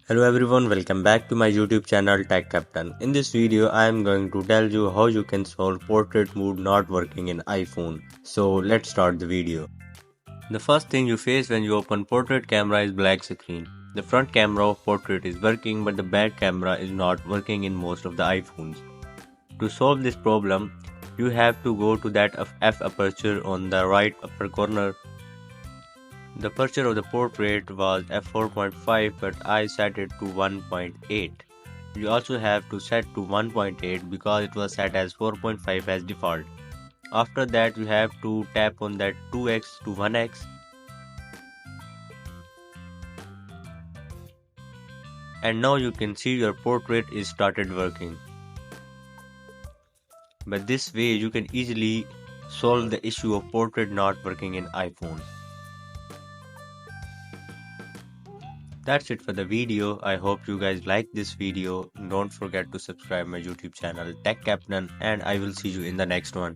Hello everyone, welcome back to my YouTube channel Tech Captain. In this video, I am going to tell you how you can solve portrait mode not working in iPhone. So let's start the video. The first thing you face when you open portrait camera is black screen. The front camera of portrait is working but the back camera is not working in most of the iPhones. To solve this problem, you have to go to that F aperture on the right upper corner. The aperture of the portrait was f4.5 but I set it to 1.8. You also have to set to 1.8 because it was set as 4.5 as default. After that you have to tap on that 2x to 1x and now you can see your portrait is started working. But this way you can easily solve the issue of portrait not working in iPhone. That's it for the video. I hope you guys like this video. Don't forget to subscribe my YouTube channel Tech Captain and I will see you in the next one.